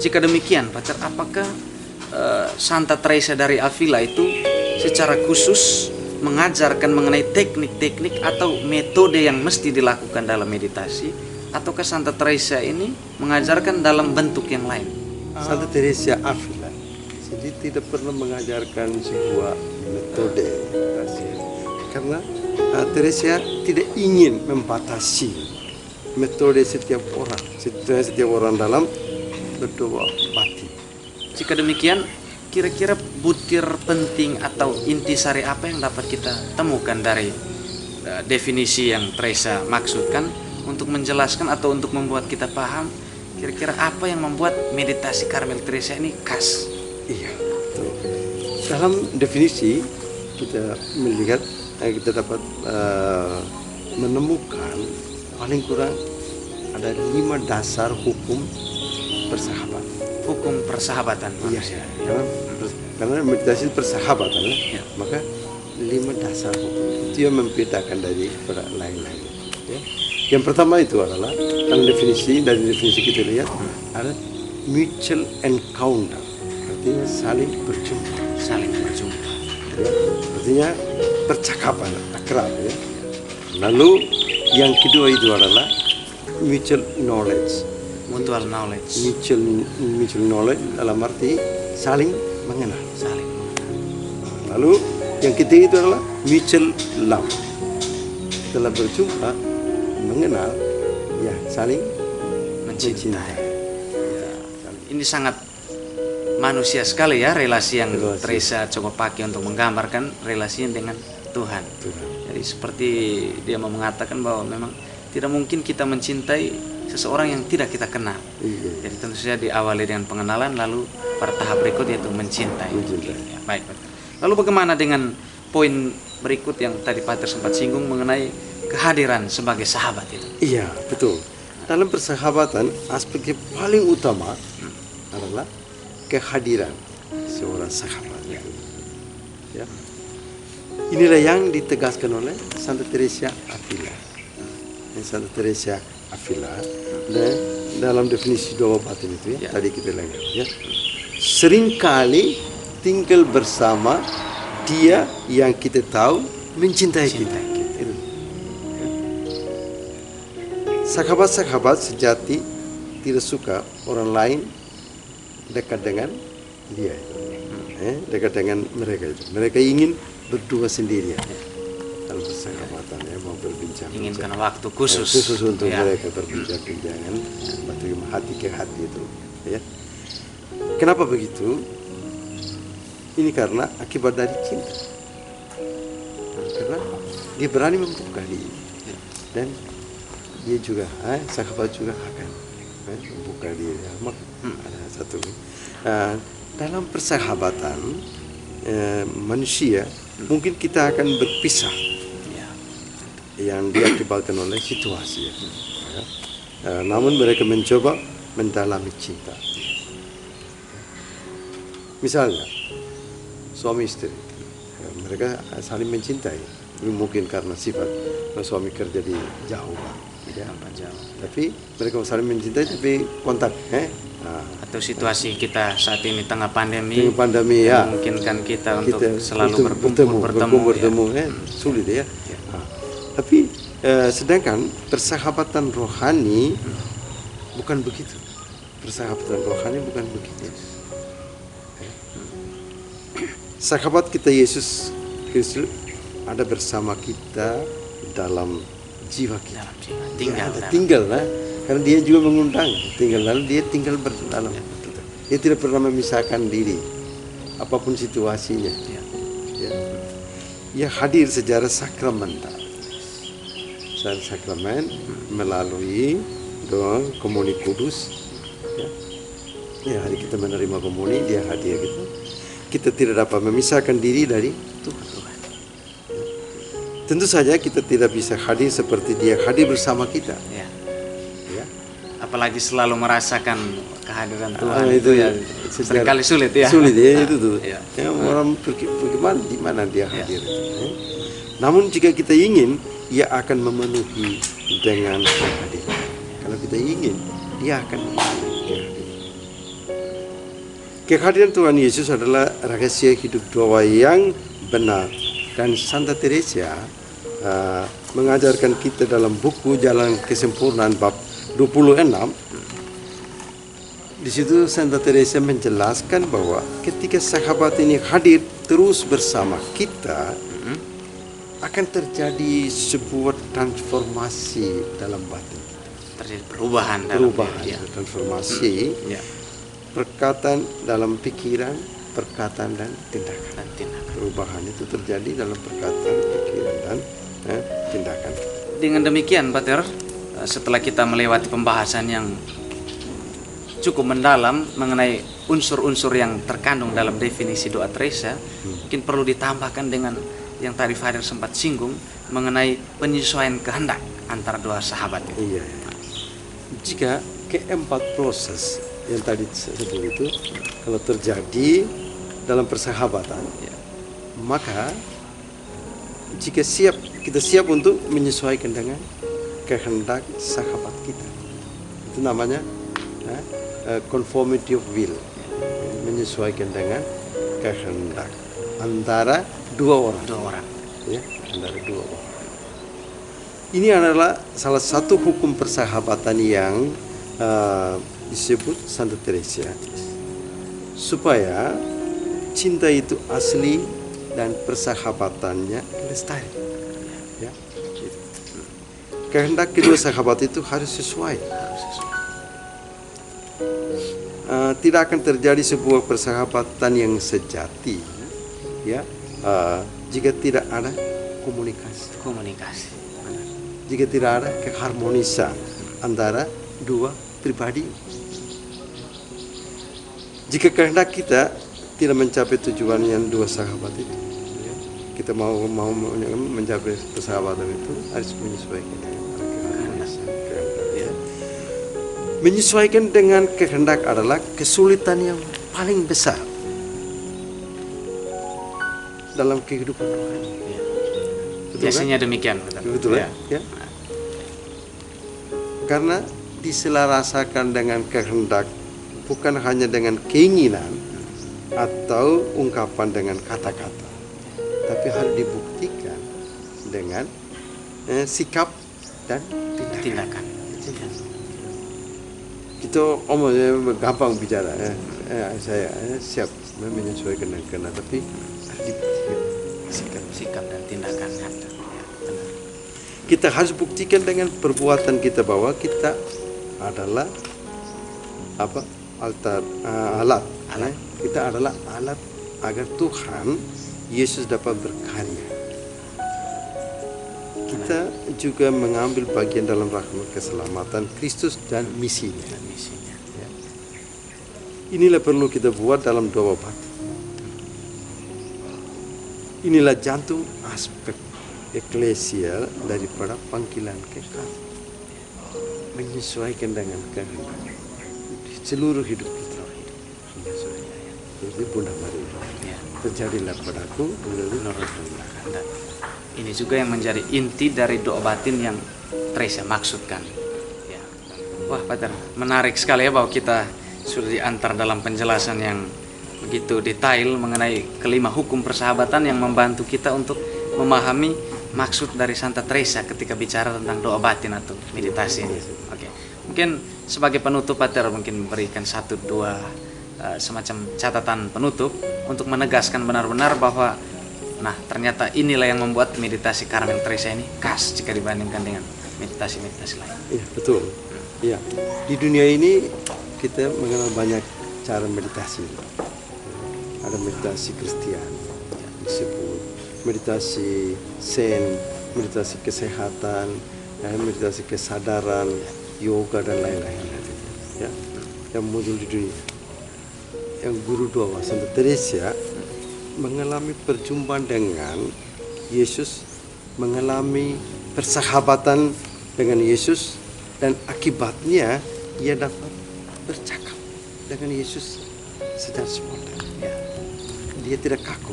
Jika demikian, Pater, apakah Santa Teresa dari Avila itu secara khusus mengajarkan mengenai teknik-teknik atau metode yang mesti dilakukan dalam meditasi, ataukah Santa Teresa ini mengajarkan dalam bentuk yang lain? Santa Teresa Avila jadi tidak pernah mengajarkan sebuah metode meditasi, karena Teresa tidak ingin membatasi metode setiap orang dalam berdoa batin. Jika demikian, kira-kira butir penting atau intisari apa yang dapat kita temukan dari definisi yang Teresa maksudkan untuk menjelaskan atau untuk membuat kita paham kira-kira apa yang membuat meditasi Karmel Teresa ini khas? Iya, betul. Dalam definisi kita melihat kita dapat menemukan paling kurang ada 5 dasar hukum persahabatan. Hukum persahabatan manusia. Iya, karena meditasi persahabatan, ya. Maka 5 dasar hukum itu yang membedakan dari lain-lain. Ya. Yang pertama itu adalah dalam definisi, dari definisi kita lihat ada mutual encounter, artinya saling berjumpa. Saling berjumpa. Ya. Artinya percakapan, akrab. Ya. Lalu yang kedua itu adalah mutual knowledge. Mutual knowledge. Mutual knowledge dalam arti saling mengenal. Saling mengenal. Lalu yang ketiga itu adalah mutual love. Setelah berjumpa, mengenal, ya saling mencintai. Ya, ini sangat manusia sekali ya relasi yang relasi. Teresa coba pakai untuk menggambarkan relasinya dengan Tuhan. Jadi seperti dia mau mengatakan bahwa memang tidak mungkin kita mencintai seseorang yang tidak kita kenal. Iya. Jadi tentu saja diawali dengan pengenalan, lalu pada tahap berikutnya itu mencintai. Ya, baik. Lalu bagaimana dengan poin berikut yang tadi Pater sempat singgung mengenai kehadiran sebagai sahabat itu? Iya, betul. Dalam persahabatan aspek yang paling utama adalah kehadiran seorang sahabat. Ya. Inilah yang ditegaskan oleh Santa Teresa Avila. Santa Teresa Avila dalam definisi doa batin itu ya, tadi kita lihat ya. Seringkali tinggal bersama dia yang kita tahu mencintai kita. Sahabat-sahabat sejati tidak suka orang lain dekat dengan dia, dekat dengan mereka itu. Mereka ingin berdua sendirian dalam persahabatan, mau berbincang. Inginkan waktu khusus. Khusus untuk mereka berbincang-bincangan, bagaimana hati ke hati itu. Ya. Kenapa begitu? Ini karena akibat dari cinta. Karena dia berani membuka diri dan dia juga, sahabat juga akan membuka diri. Ada satu. Dalam persahabatan manusia mungkin kita akan berpisah yang diakibatkan oleh situasi. Namun mereka mencoba mendalami cinta. Misalnya suami istri, mereka saling mencintai. Mungkin karena sifat suami kerja di jauh, tapi mereka saling mencintai tapi kontak. Atau situasi kita saat ini tengah pandemi, ya, memungkinkan kita untuk selalu bertemu, sulit ya. Tapi sedangkan persahabatan rohani bukan begitu. Persahabatan rohani bukan begitu. Sahabat kita Yesus Kristus ada bersama kita dalam jiwa kita. Tinggal lah. Karena dia juga mengundang tinggal, lalu dia tinggal berdalam kita. Dia tidak pernah memisahkan diri apapun situasinya. Ia hadir secara sakramental. Secara sakramen melalui doa komuni kudus. Ya, hari kita menerima komuni, dia hadir gitu. Kita tidak dapat memisahkan diri dari Tuhan. Tentu saja kita tidak bisa hadir seperti dia hadir bersama kita. Apalagi selalu merasakan kehadiran Tuhan itu ya seringkali sulit ya. Sulit ya itu tuh. Orang bagaimana di mana dia hadir. Namun jika kita ingin, ia akan memenuhi dengan kehadiran. Kalau kita ingin, dia akan memenuhi kehadiran. Kehadiran Tuhan Yesus adalah rahasia hidup doa yang benar. Dan Santa Teresa mengajarkan kita dalam buku Jalan Kesempurnaan bab 26. Di situ Santa Teresa menjelaskan bahwa ketika sahabat ini hadir terus bersama kita, akan terjadi sebuah transformasi dalam batin. Terjadi perubahan dalam diri, ya. Transformasi. Ya. Perkataan dalam pikiran, perkataan dan tindakan. Dan tindakan. Perubahan itu terjadi dalam perkataan, pikiran dan tindakan. Dengan demikian, Pater, setelah kita melewati pembahasan yang cukup mendalam mengenai unsur-unsur yang terkandung dalam definisi doa Teresa, mungkin perlu ditambahkan dengan yang tadi Father sempat singgung mengenai penyesuaian kehendak antara dua sahabat. Iya. Jika keempat proses yang tadi disebut itu kalau terjadi dalam persahabatan, maka jika kita siap untuk menyesuaikan dengan kehendak sahabat kita, itu namanya conformity of will, menyesuaikan dengan kehendak antara dua orang, ya, antara dua orang. Ini adalah salah satu hukum persahabatan yang disebut Santa Teresa, supaya cinta itu asli dan persahabatannya lestari. Ya, gitu. Kehendak kedua sahabat itu harus sesuai. Tidak akan terjadi sebuah persahabatan yang sejati, ya, jika tidak ada komunikasi. Jika tidak ada keharmonisan antara dua pribadi. Jika kehendak kita tidak mencapai tujuan yang dua sahabat itu, kita mau mencapai persahabatan itu harus menyesuaikan dengan kehendak. Menyesuaikan dengan kehendak adalah kesulitan yang paling besar dalam kehidupan rohani. Biasanya demikian. Betul ya? Karena diselarasakan dengan kehendak, bukan hanya dengan keinginan atau ungkapan dengan kata-kata, tapi harus dibuktikan dengan sikap dan tindakan. Kita gampang bicara, saya siap menyesuaikan dengan kehendak, tapi harus dibuktikan sikap dan tindakan. Kita harus buktikan dengan perbuatan kita bahwa kita adalah alat. Kita adalah alat agar Tuhan Yesus dapat berkarya. Kita juga mengambil bagian dalam rahmat keselamatan Kristus dan misinya. Ya. Inilah perlu kita buat dalam doa batin. Inilah jantung aspek eklesial daripada panggilan kekal, menyesuaikan dengan kehendak seluruh hidup kita. Jadi Bunda Maria, terjadilah padaku menurut kehendak. Ini juga yang menjadi inti dari doa batin yang Teresa maksudkan. Ya. Wah, Pater, menarik sekali ya bahwa kita sudah diantar dalam penjelasan yang begitu detail mengenai kelima hukum persahabatan yang membantu kita untuk memahami maksud dari Santa Teresa ketika bicara tentang doa batin atau meditasi ini. Oke. Mungkin sebagai penutup, Pater mungkin berikan satu dua semacam catatan penutup untuk menegaskan benar-benar bahwa ternyata inilah yang membuat meditasi Karmel Teresa ini khas jika dibandingkan dengan meditasi-meditasi lain. Iya, betul. Iya. Di dunia ini kita mengenal banyak cara meditasi. Ada meditasi Kristian, disebut meditasi Zen, meditasi kesehatan, meditasi kesadaran, yoga dan lain-lain. Ya, yang muncul di dunia. Yang guru doa Santa Teresa mengalami perjumpaan dengan Yesus, mengalami persahabatan dengan Yesus, dan akibatnya ia dapat bercakap dengan Yesus secara spontan. Ya. Dia tidak kaku.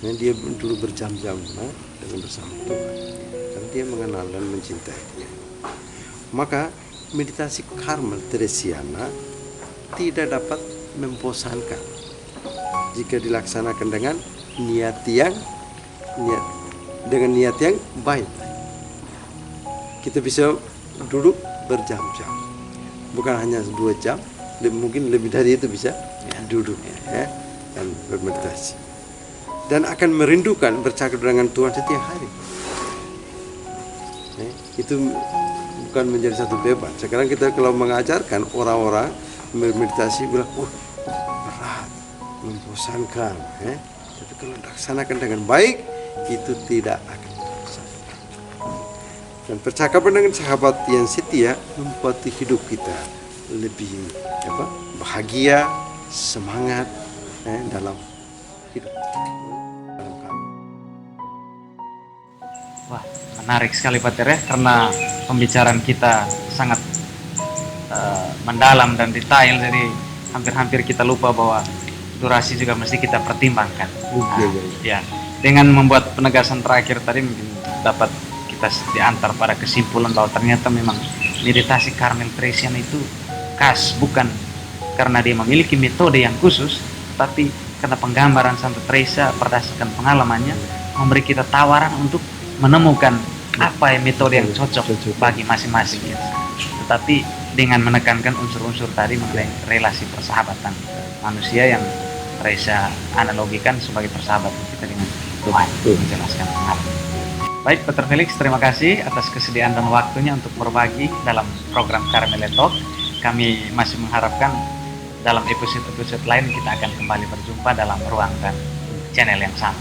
Dia dulu berjam-jam dengan bersama Tuhan, karena dia mengenal dan mencintai Dia. Maka meditasi Karmel Teresiana tidak dapat membosankan jika dilaksanakan dengan niat yang baik. Kita bisa duduk berjam-jam, bukan hanya 2 jam, mungkin lebih dari itu bisa duduk ya, dan bermeditasi, dan akan merindukan bercakap dengan Tuhan setiap hari. Itu bukan menjadi satu beban. Sekarang kita kalau mengajarkan orang-orang bermeditasi bilang, berat, membosankan. Tapi kalau dilaksanakan dengan baik, itu tidak akan membosankan. Dan percakapan dengan sahabat yang setia membuat hidup kita lebih bahagia, semangat dalam hidup. Wah, menarik sekali Pak Ter, karena pembicaraan kita sangat mendalam dan detail, jadi hampir-hampir kita lupa bahwa durasi juga mesti kita pertimbangkan. Ya, dengan membuat penegasan terakhir tadi mungkin dapat kita diantar pada kesimpulan bahwa ternyata memang meditasi Carmel Theresian itu khas bukan karena dia memiliki metode yang khusus, tapi karena penggambaran Santa Teresa berdasarkan pengalamannya memberi kita tawaran untuk menemukan apa yang metode yang cocok bagi masing-masing ya. Tetapi dengan menekankan unsur-unsur tadi mengenai relasi persahabatan manusia yang Teresa analogikan sebagai persahabatan kita dengan Tuhan, menjelaskan pengalaman. Baik, Dr. Felix, terima kasih atas kesediaan dan waktunya untuk berbagi dalam program Carmel Talk. Kami masih mengharapkan dalam episode-episode lain kita akan kembali berjumpa dalam ruang dan channel yang sama.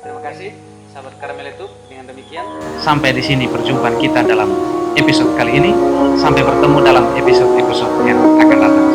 Terima kasih, sahabat Carmel Talk. Dengan demikian, sampai di sini perjumpaan kita dalam episode kali ini. Sampai bertemu dalam episode-episode yang akan datang.